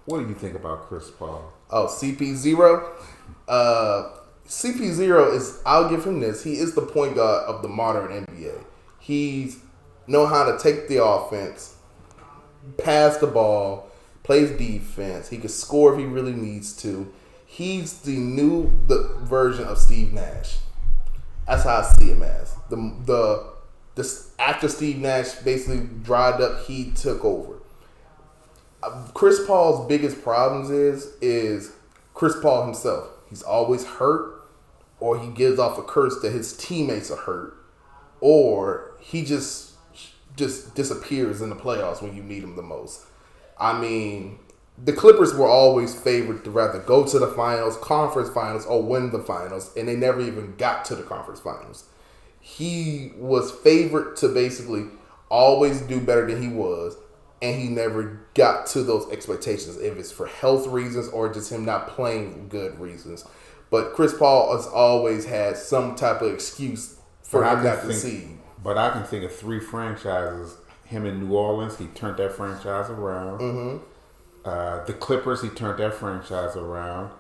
What do you think about Chris Paul? Oh, CP0. CP0 is. I'll give him this. He is the point guard of the modern NBA. He's know how to take the offense, pass the ball, plays defense. He can score if he really needs to. He's the version of Steve Nash. That's how I see him as the after Steve Nash basically dried up, he took over. Chris Paul's biggest problems is Chris Paul himself. He's always hurt, or he gives off a curse that his teammates are hurt, or he just disappears in the playoffs when you need him the most. I mean, the Clippers were always favored to rather go to the finals, conference finals, or win the finals, and they never even got to the conference finals. He was favored to basically always do better than he was, and he never got to those expectations, if it's for health reasons or just him not playing good reasons. But Chris Paul has always had some type of excuse for him not to see. But I can think of 3 franchises. Him in New Orleans, he turned that franchise around. Mm-hmm. The Clippers, he turned that franchise around.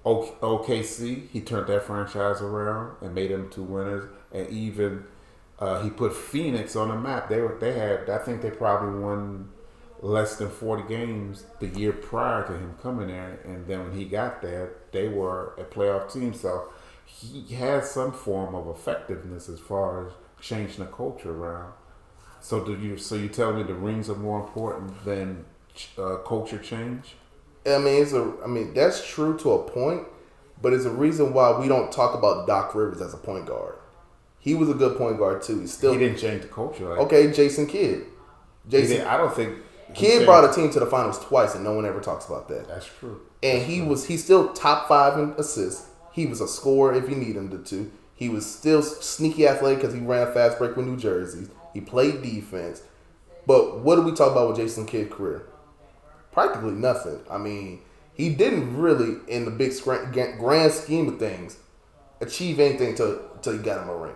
OKC, he turned that franchise around and made them 2 winners. And even he put Phoenix on the map. I think they probably won less than 40 games the year prior to him coming there. And then when he got there, they were a playoff team. So he had some form of effectiveness as far as changing the culture around. So you tell me the rings are more important than culture change? I mean, that's true to a point, but it's a reason why we don't talk about Doc Rivers as a point guard. He was a good point guard too. He didn't change the culture. Okay, Jason Kidd. I don't think Kidd brought a team to the finals twice, and no one ever talks about that. That's true. And he's still top 5 in assists. He was a scorer if you need him to. He was still sneaky athletic because he ran a fast break with New Jersey. He played defense. But what do we talk about with Jason Kidd's career? Practically nothing. I mean, he didn't really, in the big grand scheme of things, achieve anything until he got him a ring.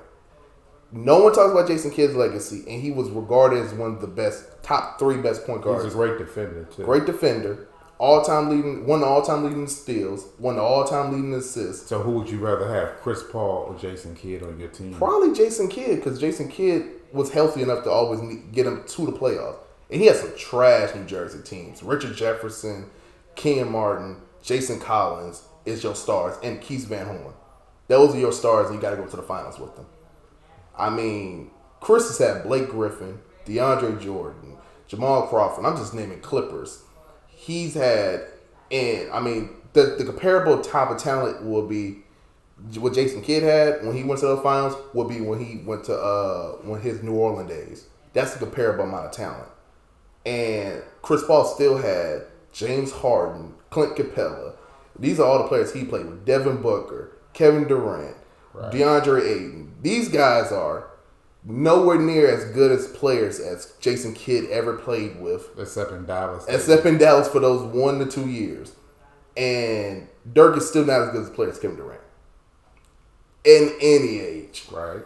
No one talks about Jason Kidd's legacy, and he was regarded as one of the top 3 best point guards. He's a great defender, too. Great defender. Won the all-time leading steals, won the all-time leading assists. So who would you rather have, Chris Paul or Jason Kidd on your team? Probably Jason Kidd, because Jason Kidd was healthy enough to always get him to the playoffs. And he had some trash New Jersey teams. Richard Jefferson, Kenyon Martin, Jason Collins is your stars, and Keith Van Horn. Those are your stars, and you got to go to the finals with them. I mean, Chris has had Blake Griffin, DeAndre Jordan, Jamal Crawford. I'm just naming Clippers. He's had, and I mean, the comparable type of talent will be what Jason Kidd had when he went to the finals would be when he went to when his New Orleans days. That's the comparable amount of talent. And Chris Paul still had James Harden, Clint Capella. These are all the players he played with. Devin Booker, Kevin Durant, right. DeAndre Ayton. These guys are nowhere near as good as players as Jason Kidd ever played with. Except in Dallas. For those 1 to 2 years. And Dirk is still not as good as a player as Kevin Durant. In any age. Right.